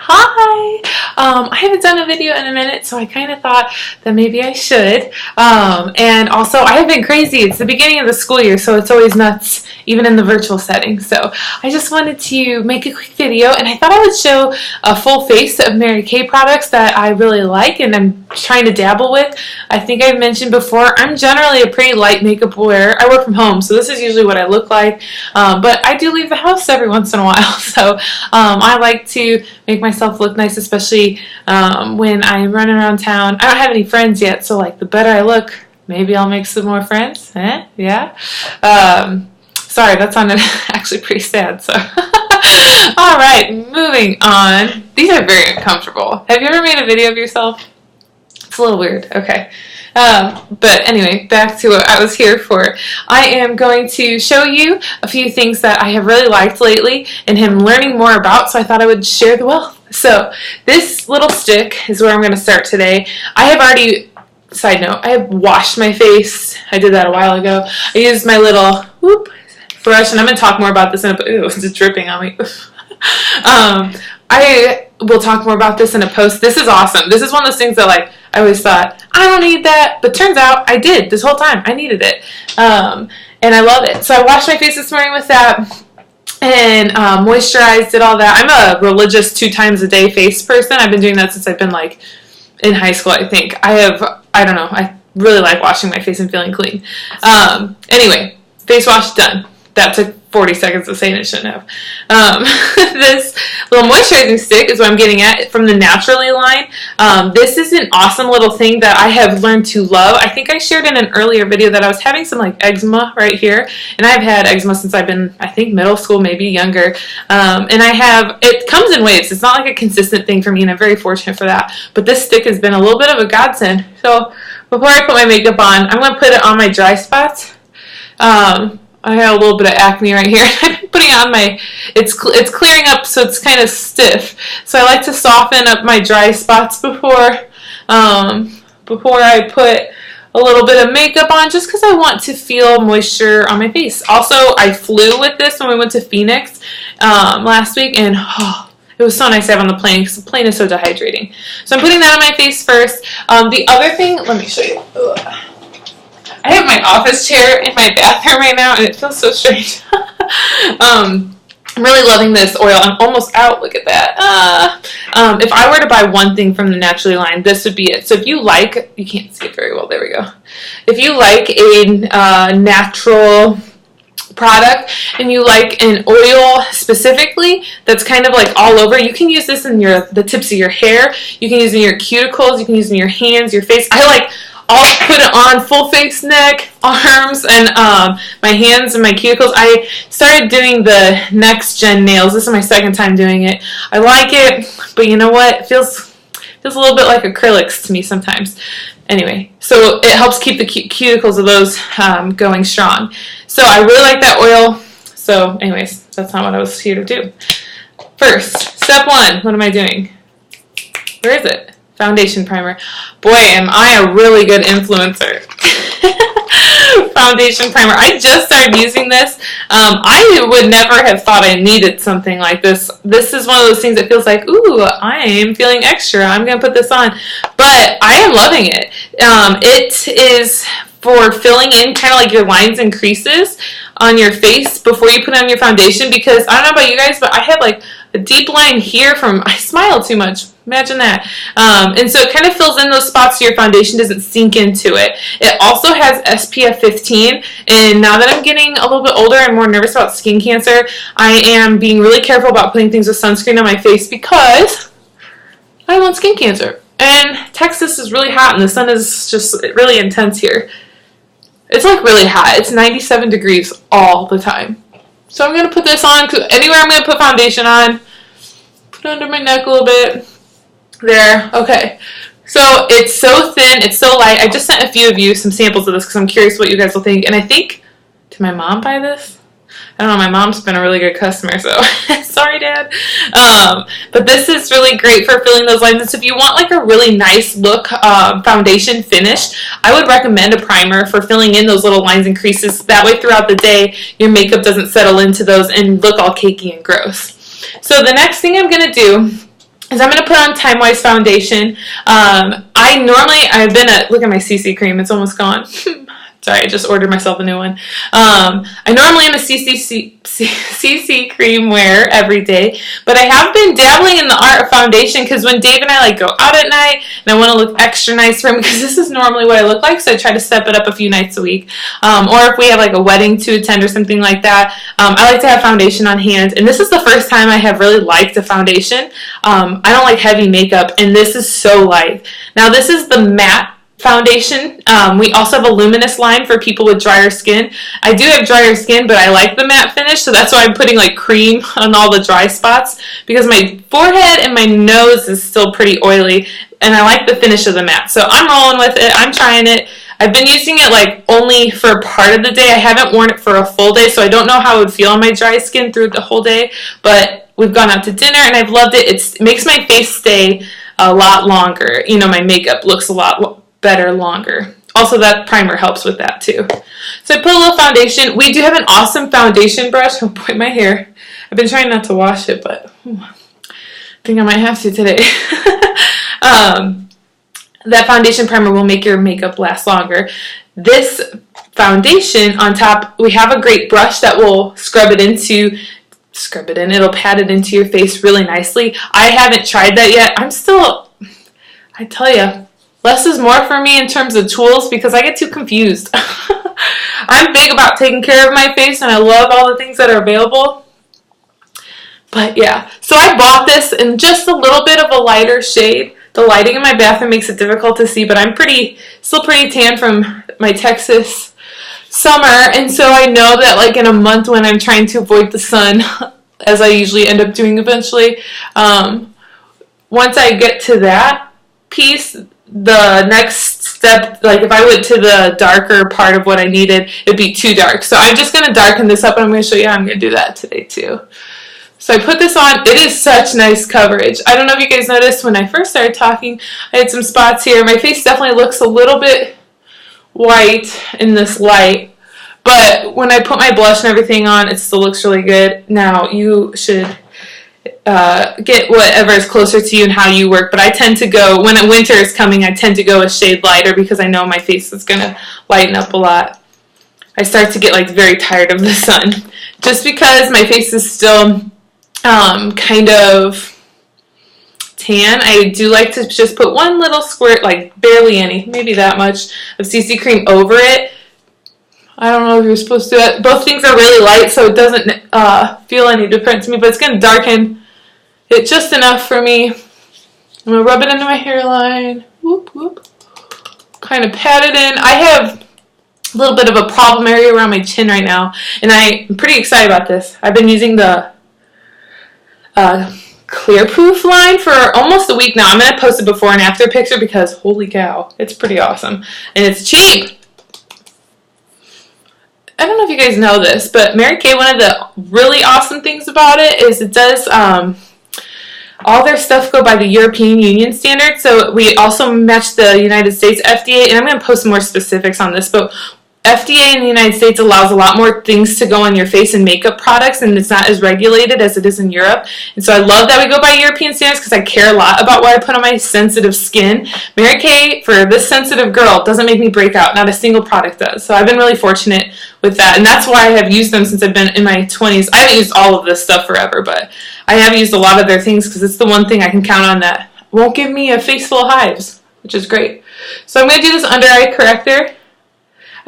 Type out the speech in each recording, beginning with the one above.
Hi! I haven't done a video in a minute, so I kind of thought that maybe I should. And also, I have been crazy. It's the beginning of the school year, so it's always nuts, even in the virtual setting. So I just wanted to make a quick video, and I thought I would show a full face of Mary Kay products that I really like and I'm trying to dabble with. I think I've mentioned before, I'm generally a pretty light makeup wearer. I work from home, so this is usually what I look like. But I do leave the house every once in a while, so I like to make myself look nice, especially when I'm running around town. I don't have any friends yet, so like the better I look, maybe I'll make some more friends. Yeah. Sorry, that sounded actually pretty sad. So, all right, moving on. These are very uncomfortable. Have you ever made a video of yourself? It's a little weird. Okay. But anyway, back to what I was here for. I am going to show you a few things that I have really liked lately and am learning more about, so I thought I would share the wealth. So this little stick is where I'm going to start today. I have already, side note, I have washed my face. I did that a while ago. I used my little brush, and I'm going to talk more about this in a, ew, it's dripping on me. I will talk more about this in a post. This is awesome. This is one of those things that, like, I always thought, I don't need that, but turns out I did this whole time. I needed it, and I love it. So I washed my face this morning with that, and moisturized, did all that. I'm a religious 2 times a day face person. I've been doing that since I've been, like, in high school, I think. I don't know, I really like washing my face and feeling clean. Anyway, face wash done. That took 40 seconds of saying it shouldn't have. This little moisturizing stick is what I'm getting at from the Naturally line. This is an awesome little thing that I have learned to love. I think I shared in an earlier video that I was having some like eczema right here, and I've had eczema since I've been, I think, middle school, maybe younger. And it comes in waves. It's not like a consistent thing for me, and I'm very fortunate for that. But this stick has been a little bit of a godsend. So before I put my makeup on, I'm going to put it on my dry spots. I have a little bit of acne right here. I'm putting it on my, it's clearing up, so it's kind of stiff. So I like to soften up my dry spots before I put a little bit of makeup on, just because I want to feel moisture on my face. Also, I flew with this when we went to Phoenix last week, and it was so nice to have on the plane, because the plane is so dehydrating. So I'm putting that on my face first. The other thing, let me show you. I have my office chair in my bathroom right now, and it feels so strange. I'm really loving this oil. I'm almost out. Look at that. If I were to buy one thing from the Naturally line, this would be it. So if you like, you can't see it very well. There we go. If you like a natural product and you like an oil specifically that's kind of like all over, you can use this in the tips of your hair. You can use it in your cuticles. You can use it in your hands, your face. I'll put it on full face, neck, arms, and my hands and my cuticles. I started doing the next gen nails. This is my second time doing it. I like it, but you know what? It feels a little bit like acrylics to me sometimes. Anyway, so it helps keep the cuticles of those going strong. So I really like that oil. So anyways, that's not what I was here to do. First, step 1, what am I doing? Where is it? Foundation primer. Boy, am I a really good influencer. Foundation primer. I just started using this. I would never have thought I needed something like this. This is one of those things that feels like, ooh, I am feeling extra. I'm going to put this on. But I am loving it. It is for filling in kind of like your lines and creases on your face before you put on your foundation, because I don't know about you guys, but I have like a deep line here from, I smile too much. Imagine that. And so it kind of fills in those spots so your foundation doesn't sink into it. It also has SPF 15, and now that I'm getting a little bit older and more nervous about skin cancer, I am being really careful about putting things with sunscreen on my face because I don't want skin cancer. And Texas is really hot, and the sun is just really intense here. It's like really hot. It's 97 degrees all the time. So I'm going to put this on, because anywhere I'm going to put foundation on, put it under my neck a little bit. There. Okay. So it's so thin. It's so light. I just sent a few of you some samples of this because I'm curious what you guys will think. And I think, did my mom buy this? I don't know. My mom's been a really good customer, so sorry, Dad. But this is really great for filling those lines. And so if you want like a really nice look foundation finish, I would recommend a primer for filling in those little lines and creases. That way throughout the day, your makeup doesn't settle into those and look all cakey and gross. So the next thing I'm going to do is I'm going to put on Time Wise foundation. I've been look at my CC cream, it's almost gone. Sorry, I just ordered myself a new one. I normally am a CC cream wearer every day, but I have been dabbling in the art of foundation because when Dave and I go out at night and I want to look extra nice for him, because this is normally what I look like, so I try to step it up a few nights a week. Or if we have a wedding to attend or something like that, I like to have foundation on hand. And this is the first time I have really liked a foundation. I don't like heavy makeup, and this is so light. Now this is the matte foundation. We also have a luminous line for people with drier skin. I do have drier skin, but I like the matte finish, so that's why I'm putting cream on all the dry spots, because my forehead and my nose is still pretty oily, and I like the finish of the matte. So I'm rolling with it. I'm trying it. I've been using it only for part of the day. I haven't worn it for a full day, so I don't know how it would feel on my dry skin through the whole day, but we've gone out to dinner and I've loved it. It makes my face stay a lot longer. My makeup looks a lot better longer. Also, that primer helps with that too. So I put a little foundation. We do have an awesome foundation brush. Oh boy, my hair. I've been trying not to wash it, but I think I might have to today. That foundation primer will make your makeup last longer. This foundation on top, we have a great brush that will scrub it in. It'll pat it into your face really nicely. I haven't tried that yet. I tell you, less is more for me in terms of tools because I get too confused. I'm big about taking care of my face and I love all the things that are available. But yeah, so I bought this in just a little bit of a lighter shade. The lighting in my bathroom makes it difficult to see, but I'm still pretty tan from my Texas summer, and so I know that in a month when I'm trying to avoid the sun, as I usually end up doing eventually, once I get to that piece, the next step, if I went to the darker part of what I needed, it'd be too dark. So I'm just going to darken this up, and I'm going to show you how I'm going to do that today too. So I put this on. It is such nice coverage. I don't know if you guys noticed when I first started talking, I had some spots here. My face definitely looks a little bit white in this light, but when I put my blush and everything on, it still looks really good. Now, you should get whatever is closer to you and how you work, but I tend to go, when winter is coming, I tend to go a shade lighter because I know my face is going to lighten up a lot. I start to get very tired of the sun just because my face is still kind of tan. I do like to just put one little squirt, barely any, maybe that much, of CC cream over it. I don't know if you're supposed to. Both things are really light, so it doesn't feel any different to me, but it's going to darken it just enough for me. I'm going to rub it into my hairline. Whoop, whoop. Kind of pat it in. I have a little bit of a problem area around my chin right now, and I'm pretty excited about this. I've been using the clear proof line for almost a week now. I'm going to post a before and after picture because holy cow, it's pretty awesome. And it's cheap. I don't know if you guys know this, but Mary Kay, one of the really awesome things about it is it does all their stuff go by the European Union standard. So we also match the United States FDA, and I'm going to post more specifics on this, but FDA in the United States allows a lot more things to go on your face and makeup products, and it's not as regulated as it is in Europe. And so I love that we go by European standards because I care a lot about what I put on my sensitive skin. Mary Kay, for this sensitive girl, doesn't make me break out. Not a single product does. So I've been really fortunate with that, and that's why I have used them since I've been in my 20s. I haven't used all of this stuff forever, but I have used a lot of their things because it's the one thing I can count on that won't give me a face full of hives, which is great. So I'm going to do this under eye corrector.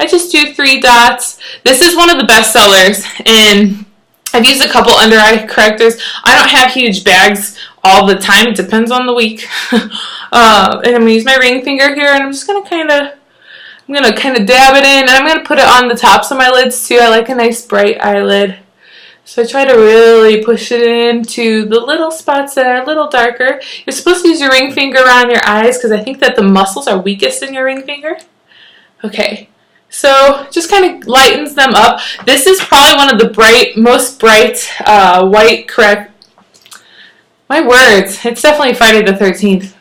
I just do 3 dots. This is one of the best sellers, and I've used a couple under eye correctors. I don't have huge bags all the time. It depends on the week. And I'm going to use my ring finger here, and I'm just going to kind of dab it in, and I'm going to put it on the tops of my lids too. I like a nice bright eyelid. So I try to really push it into the little spots that are a little darker. You're supposed to use your ring finger around your eyes because I think that the muscles are weakest in your ring finger. Okay. So just kind of lightens them up. This is probably one of the most bright white correct. My words. It's definitely Friday the 13th.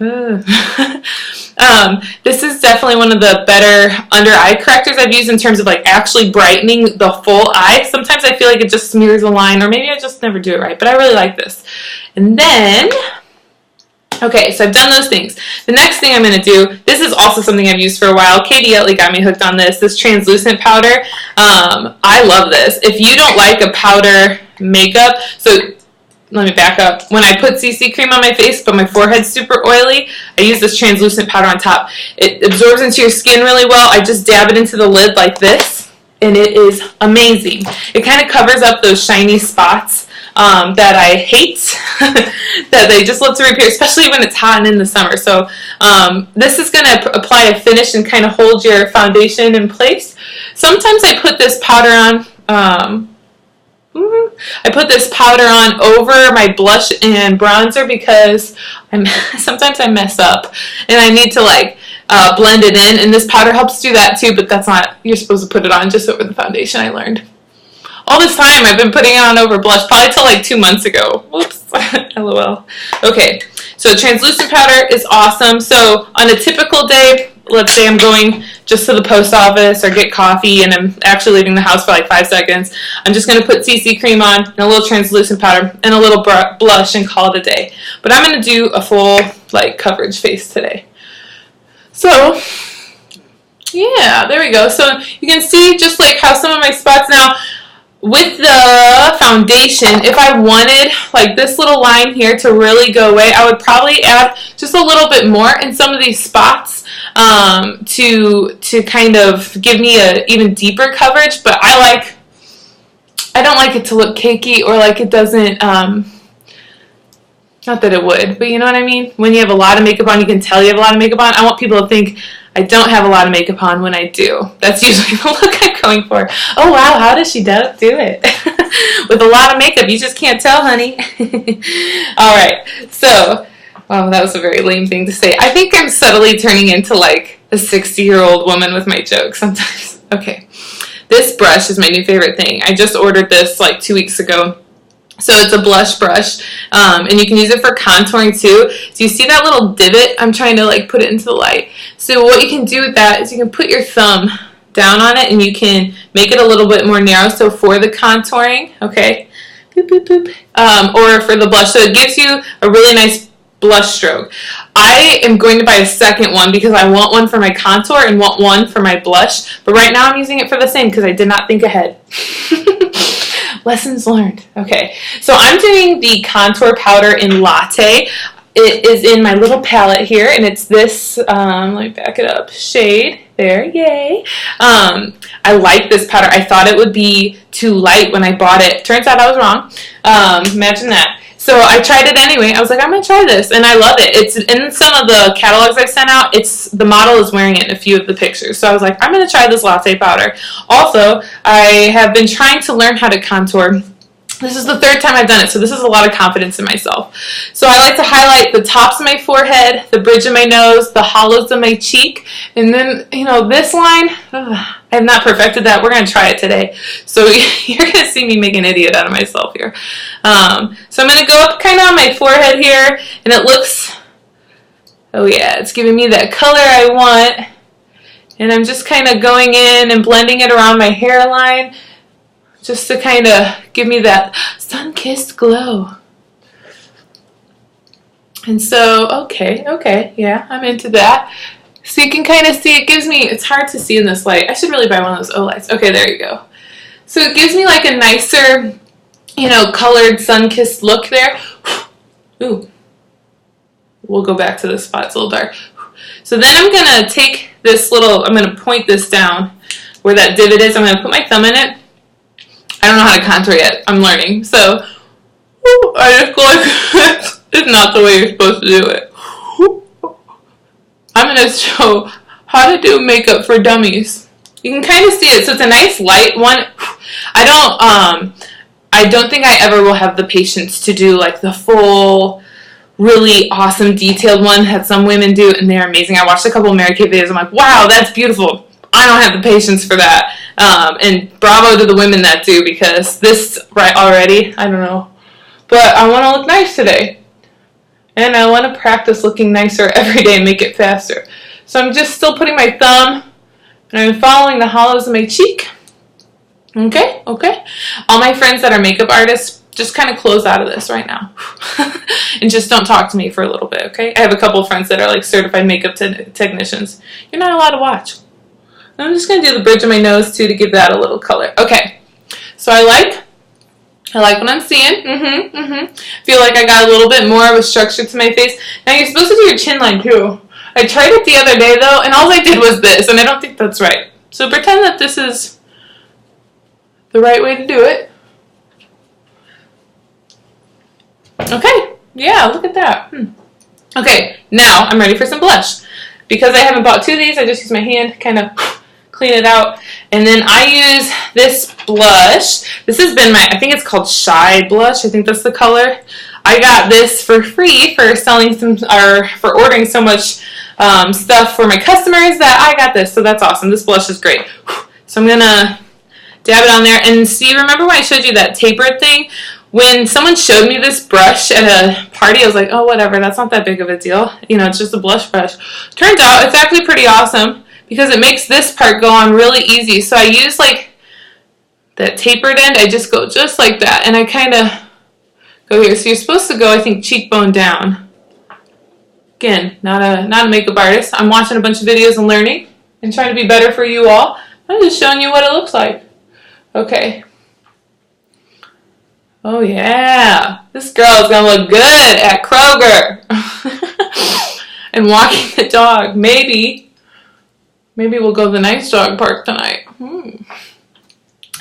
This is definitely one of the better under eye correctors I've used in terms of actually brightening the full eye. Sometimes I feel like it just smears a line, or maybe I just never do it right, but I really like this. And then Okay, so I've done those things. The next thing I'm going to do, this is also something I've used for a while. Katie Utley got me hooked on this translucent powder. I love this. If you don't like a powder makeup, so let me back up. When I put CC cream on my face, but my forehead's super oily, I use this translucent powder on top. It absorbs into your skin really well. I just dab it into the lid like this, and it is amazing. It kind of covers up those shiny spots that I hate, that they just love to reappear, especially when it's hot and in the summer. So this is going to apply a finish and kind of hold your foundation in place. Sometimes I put this powder on, over my blush and bronzer because sometimes I mess up and I need to blend it in, and this powder helps do that too, but that's not, you're supposed to put it on just over the foundation, I learned. All this time I've been putting it on over blush, probably till like 2 months ago. Whoops. LOL. Okay, so translucent powder is awesome. So on a typical day, let's say I'm going just to the post office or get coffee and I'm actually leaving the house for like 5 seconds, I'm just going to put CC cream on and a little translucent powder and a little blush and call it a day. But I'm going to do a full coverage face today. So yeah, there we go. So you can see just how some of my spots now, with the foundation, if I wanted this little line here to really go away, I would probably add just a little bit more in some of these spots to kind of give me a even deeper coverage. But I don't like it to look cakey or like it doesn't, not that it would, but you know what I mean? When you have a lot of makeup on, you can tell you have a lot of makeup on. I want people to think I don't have a lot of makeup on when I do. That's usually the look I'm going for. Oh wow, how does she do it? With a lot of makeup, you just can't tell, honey. Alright, so, wow, that was a very lame thing to say. I think I'm subtly turning into a 60-year-old woman with my jokes sometimes. Okay, this brush is my new favorite thing. I just ordered this 2 weeks ago. So it's a blush brush, and you can use it for contouring too. So you see that little divot? I'm trying to put it into the light. So what you can do with that is you can put your thumb down on it and you can make it a little bit more narrow. So for the contouring, okay, boop, boop, boop, or for the blush. So it gives you a really nice blush stroke. I am going to buy a second one because I want one for my contour and want one for my blush. But right now I'm using it for the same because I did not think ahead. Lessons learned. Okay, so I'm doing the contour powder in Latte. It is in my little palette here, and it's this, let me back it up, shade. There, yay. I like this powder. I thought it would be too light when I bought it. Turns out I was wrong. Imagine that. So I tried it anyway. I was like, I'm going to try this, and I love it. It's in some of the catalogs I've sent out. The model is wearing it in a few of the pictures. So I was like, I'm going to try this Latte powder. Also, I have been trying to learn how to contour. This is the 3rd time I've done it, so this is a lot of confidence in myself. So I like to highlight the tops of my forehead, the bridge of my nose, the hollows of my cheek, and then, this line, I have not perfected that. We're going to try it today. So you're going to see me make an idiot out of myself here. So I'm going to go up kind of on my forehead here, and it looks, oh yeah, it's giving me that color I want. And I'm just kind of going in and blending it around my hairline, just to kind of give me that sun-kissed glow. And so, okay, yeah, I'm into that. So you can kind of see, it gives me, it's hard to see in this light. I should really buy one of those O lights. Okay, there you go. So it gives me a nicer, colored sun-kissed look there. Ooh. We'll go back to this spot, it's a little dark. So then I'm going to take this I'm going to point this down where that divot is. I'm going to put my thumb in it. I don't know how to contour yet. I'm learning. So, I just go like this. It's not the way you're supposed to do it. I'm going to show how to do makeup for dummies. You can kind of see it. So it's a nice light one. I don't think I ever will have the patience to do the full, really awesome detailed one that some women do, and they're amazing. I watched a couple of Mary Kay videos. I'm like, wow, that's beautiful. I don't have the patience for that. And bravo to the women that do, because this right already, I don't know. But I want to look nice today. And I want to practice looking nicer every day and make it faster. So I'm just still putting my thumb, and I'm following the hollows of my cheek. Okay. All my friends that are makeup artists just kind of close out of this right now. And just don't talk to me for a little bit, okay? I have a couple of friends that are like certified makeup technicians. You're not allowed to watch. I'm just going to do the bridge of my nose too to give that a little color. Okay, so I like what I'm seeing. Feel like I got a little bit more of a structure to my face. Now you're supposed to do your chin line too. I tried it the other day though, and all I did was this, and I don't think that's right. So pretend that this is the right way to do it. Okay, yeah, look at that. Okay, now I'm ready for some blush. Because I haven't bought two of these, I just use my hand to kind of clean it out. And then I use this blush. This has been I think it's called Shy Blush. I think that's the color. I got this for free for for ordering so much stuff for my customers that I got this. So that's awesome. This blush is great. So I'm going to dab it on there. And see, remember when I showed you that tapered thing? When someone showed me this brush at a party, I was like, oh, whatever, that's not that big of a deal. You know, it's just a blush brush. Turns out it's actually pretty awesome because it makes this part go on really easy. So I use like that tapered end. I just go just like that. And I kind of go here. So you're supposed to go, I think, cheekbone down. Again, not a makeup artist. I'm watching a bunch of videos and learning and trying to be better for you all. I'm just showing you what it looks like. Okay. Oh yeah, this girl is going to look good at Kroger and walking the dog. Maybe we'll go to the nice dog park tonight.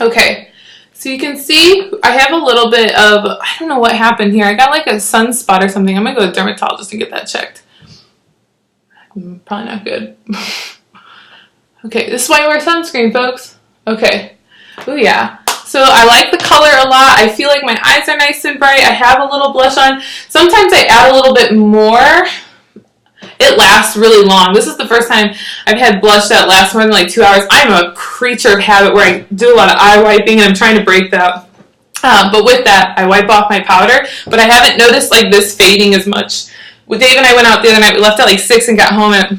Okay, so you can see I have a little bit of, I don't know what happened here. I got like a sunspot or something. I'm going to go to the dermatologist and get that checked. Probably not good. Okay, this is why you wear sunscreen, folks. Okay, oh yeah. So I like the color a lot. I feel like my eyes are nice and bright. I have a little blush on. Sometimes I add a little bit more. It lasts really long. This is the first time I've had blush that lasts more than like 2 hours. I'm a creature of habit where I do a lot of eye wiping and I'm trying to break that. But with that, I wipe off my powder. But I haven't noticed like this fading as much. With Dave and I went out the other night. We left at like 6 and got home at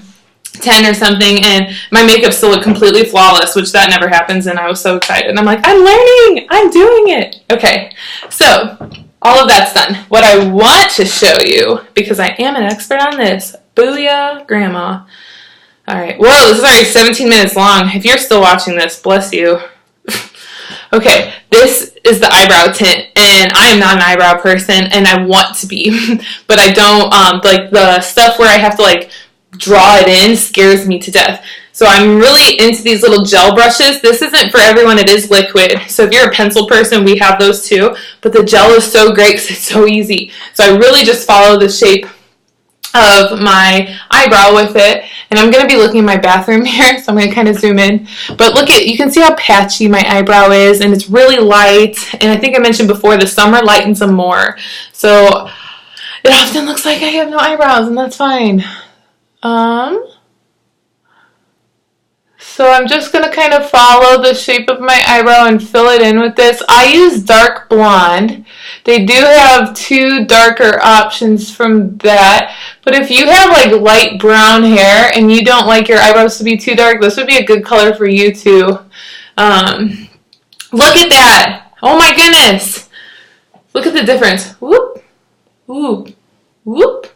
10 or something, and my makeup still looked completely flawless, which that never happens, and I was so excited. And I'm like, I'm learning! I'm doing it! Okay, so all of that's done. What I want to show you, because I am an expert on this, booyah, grandma. Alright, whoa, this is already 17 minutes long. If you're still watching this, bless you. Okay, this is the eyebrow tint, and I am not an eyebrow person, and I want to be, but I don't, like the stuff where I have to like draw it in scares me to death. So I'm really into these little gel brushes. This isn't for everyone, it is liquid. So if you're a pencil person, we have those too. But the gel is so great because it's so easy. So I really just follow the shape of my eyebrow with it. And I'm going to be looking in my bathroom here, so I'm going to kind of zoom in. But look you can see how patchy my eyebrow is, and it's really light. And I think I mentioned before, the summer lightens them more. So it often looks like I have no eyebrows, and that's fine. So I'm just going to kind of follow the shape of my eyebrow and fill it in with this. I use dark blonde. They do have two darker options from that. But if you have like light brown hair and you don't like your eyebrows to be too dark, this would be a good color for you too. Look at that. Oh my goodness. Look at the difference. Whoop, whoop, whoop,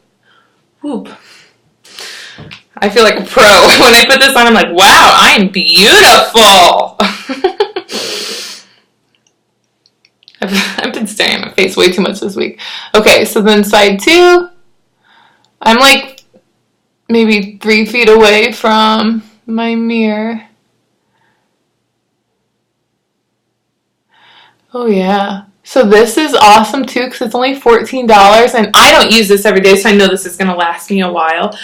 whoop. I feel like a pro. When I put this on, I'm like, wow, I'm beautiful. I've been staring at my face way too much this week. Okay, so then side 2. I'm like maybe 3 feet away from my mirror. Oh, yeah. So this is awesome too because it's only $14, and I don't use this every day, so I know this is going to last me a while.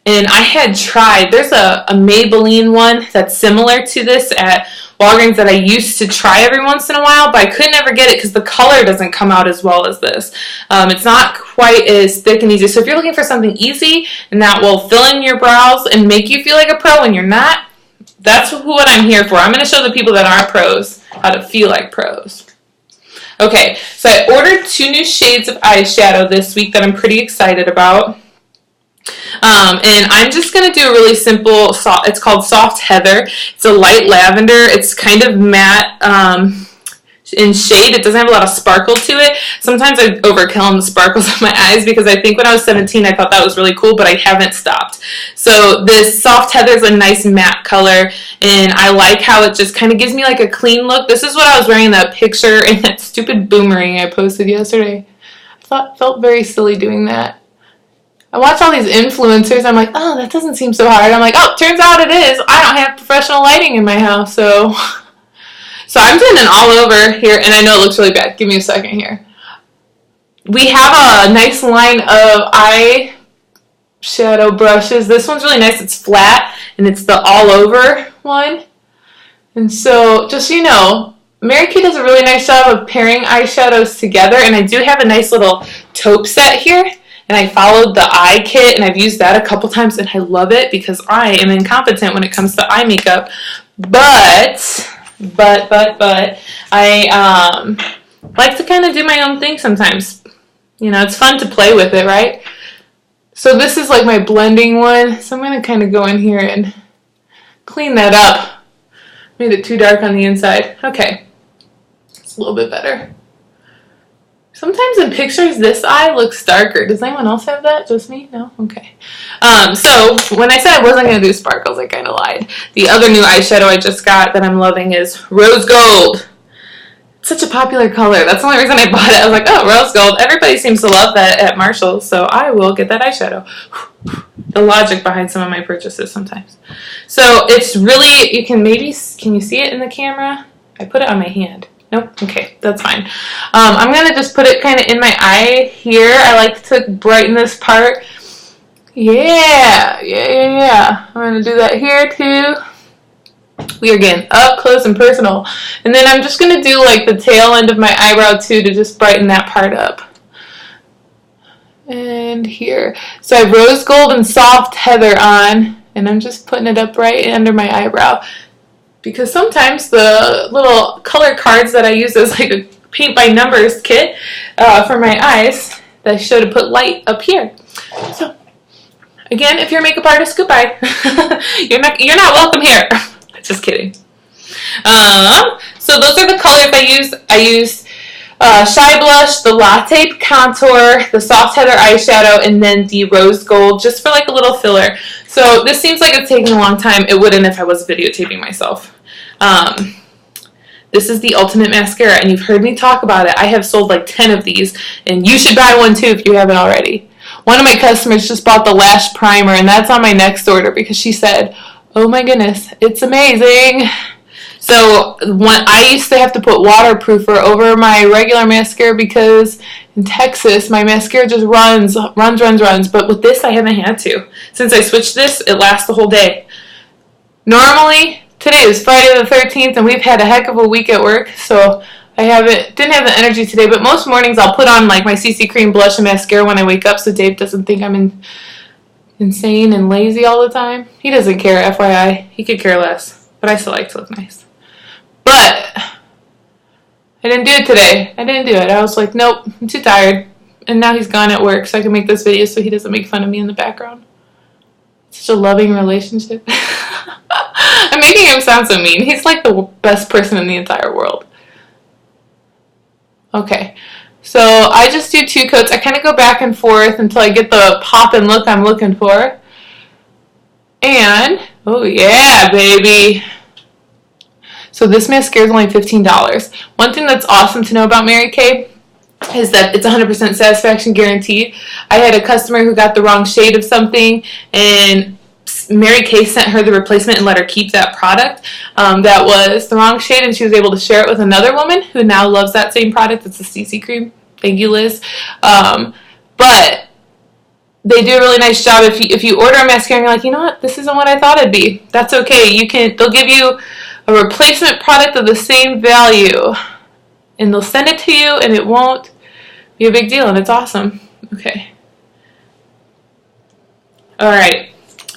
And I had tried, there's a Maybelline one that's similar to this at Walgreens that I used to try every once in a while, but I could never get it because the color doesn't come out as well as this. It's not quite as thick and easy. So if you're looking for something easy and that will fill in your brows and make you feel like a pro when you're not, that's what I'm here for. I'm going to show the people that aren't pros how to feel like pros. Okay, so I ordered 2 new shades of eyeshadow this week that I'm pretty excited about. And I'm just going to do a really simple, it's called Soft Heather. It's a light lavender. It's kind of matte. in shade. It doesn't have a lot of sparkle to it. Sometimes I overkill on the sparkles on my eyes because I think when I was 17 I thought that was really cool, but I haven't stopped. So this Soft Heather is a nice matte color, and I like how it just kind of gives me like a clean look. This is what I was wearing in that picture in that stupid boomerang I posted yesterday. Felt very silly doing that. I watch all these influencers. I'm like, oh, that doesn't seem so hard. I'm like, oh, turns out it is. I don't have professional lighting in my house, so I'm doing an all over here, and I know it looks really bad. Give me a second here. We have a nice line of eye shadow brushes. This one's really nice. It's flat, and it's the all over one. And so, just so you know, Mary Kay does a really nice job of pairing eyeshadows together, and I do have a nice little taupe set here. And I followed the eye kit, and I've used that a couple times, and I love it because I am incompetent when it comes to eye makeup. But I like to kind of do my own thing sometimes. You know, it's fun to play with it, right? So this is like my blending one. So I'm going to kind of go in here and clean that up. Made it too dark on the inside. Okay. It's a little bit better. Sometimes in pictures, this eye looks darker. Does anyone else have that? Just me? No? Okay. So when I said I wasn't going to do sparkles, I kind of lied. The other new eyeshadow I just got that I'm loving is Rose Gold. It's such a popular color. That's the only reason I bought it. I was like, oh, Rose Gold. Everybody seems to love that at Marshall's, so I will get that eyeshadow. The logic behind some of my purchases sometimes. So it's really, can you see it in the camera? I put it on my hand. Nope. Okay, that's fine. I'm going to just put it kind of in my eye here. I like to brighten this part. Yeah. I'm going to do that here too. We are getting up close and personal. And then I'm just going to do like the tail end of my eyebrow too to just brighten that part up. And here. So I have Rose Gold and Soft Heather on, and I'm just putting it up right under my eyebrow. Because sometimes the little color cards that I use as like a paint by numbers kit for my eyes, that should have put light up here. So again, if you're a makeup artist, goodbye. you're not welcome here. Just kidding. So those are the colors I used. I used Shy Blush, the Latte Contour, the Soft Heather eyeshadow, and then the Rose Gold, just for like a little filler. So this seems like it's taking a long time. It wouldn't if I was videotaping myself. This is the Ultimate Mascara, and you've heard me talk about it. I have sold like 10 of these, and you should buy one too if you haven't already. One of my customers just bought the Lash Primer, and that's on my next order because she said, oh my goodness, it's amazing. So I used to have to put waterproofer over my regular mascara because in Texas my mascara just runs. But with this I haven't had to. Since I switched this, it lasts the whole day. Normally, today is Friday the 13th and we've had a heck of a week at work, so I didn't have the energy today, but most mornings I'll put on like my CC cream, blush, and mascara when I wake up so Dave doesn't think I'm insane and lazy all the time. He doesn't care, FYI. He could care less, but I still like to look nice. But I didn't do it today. I didn't do it. I was like, nope, I'm too tired. And now he's gone at work, so I can make this video so he doesn't make fun of me in the background. Such a loving relationship. I'm making him sound so mean. He's like the best person in the entire world. Okay, so I just do 2 coats. I kind of go back and forth until I get the pop and look I'm looking for. And, oh yeah, baby. So this mascara is only $15. One thing that's awesome to know about Mary Kay is that it's 100% satisfaction guaranteed. I had a customer who got the wrong shade of something, and Mary Kay sent her the replacement and let her keep that product that was the wrong shade, and she was able to share it with another woman who now loves that same product. It's a CC cream. Thank you, Liz. But they do a really nice job. If you order a mascara and you're like, you know what, this isn't what I thought it'd be, that's okay. They'll give you a replacement product of the same value, and they'll send it to you, and it won't be a big deal, and it's awesome. Okay. All right.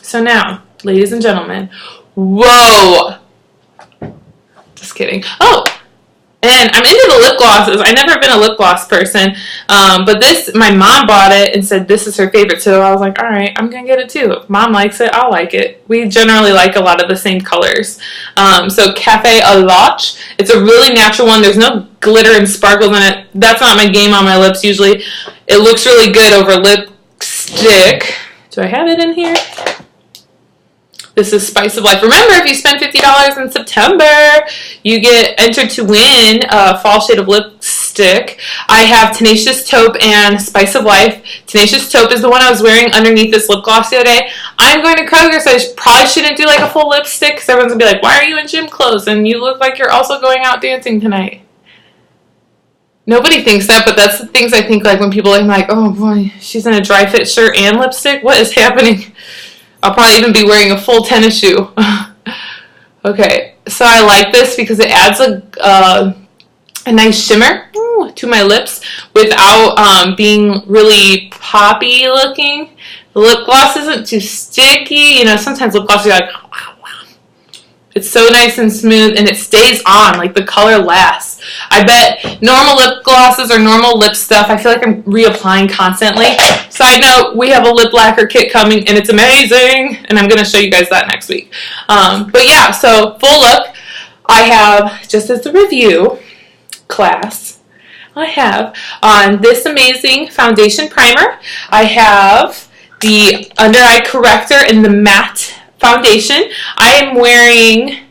So now, ladies and gentlemen, whoa. Just kidding. Oh, And I'm into the lip glosses. I've never been a lip gloss person. But this, my mom bought it and said this is her favorite. So I was like, all right, I'm going to get it too. If mom likes it, I'll like it. We generally like a lot of the same colors. So Cafe a Lot. It's a really natural one. There's no glitter and sparkles in it. That's not my game on my lips usually. It looks really good over lipstick. Do I have it in here? This is Spice of Life. Remember, if you spend $50 in September, you get entered to win a fall shade of lipstick. I have Tenacious Taupe and Spice of Life. Tenacious Taupe is the one I was wearing underneath this lip gloss the other day. I'm going to Kroger, so I probably shouldn't do like a full lipstick because everyone's going to be like, why are you in gym clothes? And you look like you're also going out dancing tonight. Nobody thinks that, but that's the things I think like when people are like, oh boy, she's in a dry fit shirt and lipstick. What is happening? I'll probably even be wearing a full tennis shoe. Okay, so I like this because it adds a nice shimmer to my lips without being really poppy looking. The lip gloss isn't too sticky. You know, sometimes lip gloss are like, it's so nice and smooth, and it stays on. Like, the color lasts. I bet normal lip glosses or normal lip stuff, I feel like I'm reapplying constantly. Side note, we have a lip lacquer kit coming, and it's amazing, and I'm going to show you guys that next week. But yeah, so full look, I have, just as a review class, I have on this amazing foundation primer. I have the under eye corrector in the matte foundation. I am wearing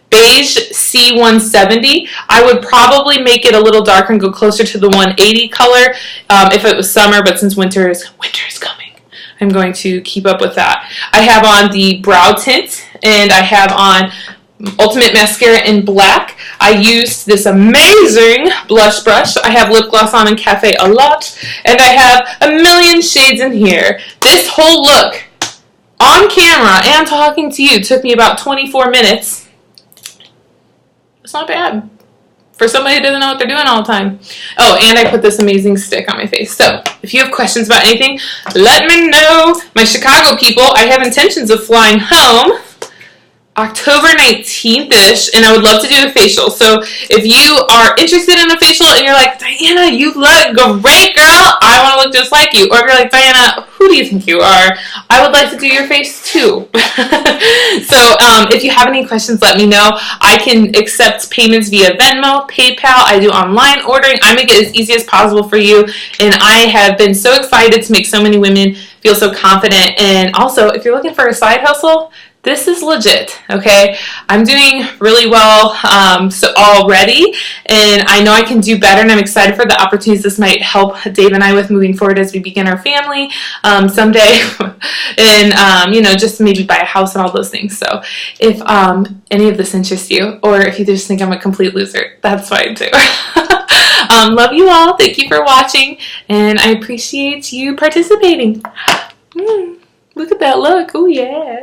beige C170. I would probably make it a little darker and go closer to the 180 color if it was summer, but since winter is coming, I'm going to keep up with that. I have on the brow tint, and I have on Ultimate Mascara in black. I used this amazing blush brush. I have lip gloss on in Cafe a Lot, and I have a million shades in here. This whole look on camera and talking to you took me about 24 minutes. It's not bad for somebody who doesn't know what they're doing all the time. Oh, and I put this amazing stick on my face. So if you have questions about anything, let me know. My Chicago people, I have intentions of flying home October 19th-ish, and I would love to do a facial. So if you are interested in a facial and you're like, Diana, you look great, girl, I want to look just like you. Or if you're like, Diana, who do you think you are? I would like to do your face too. So if you have any questions, let me know. I can accept payments via Venmo, PayPal. I do online ordering. I make it as easy as possible for you, and I have been so excited to make so many women feel so confident. And also, if you're looking for a side hustle, this is legit, okay? I'm doing really well so already, and I know I can do better, and I'm excited for the opportunities this might help Dave and I with moving forward as we begin our family someday, and, you know, just maybe buy a house and all those things. So if any of this interests you, or if you just think I'm a complete loser, that's fine too. Love you all. Thank you for watching, and I appreciate you participating. Look at that look. Oh, yeah.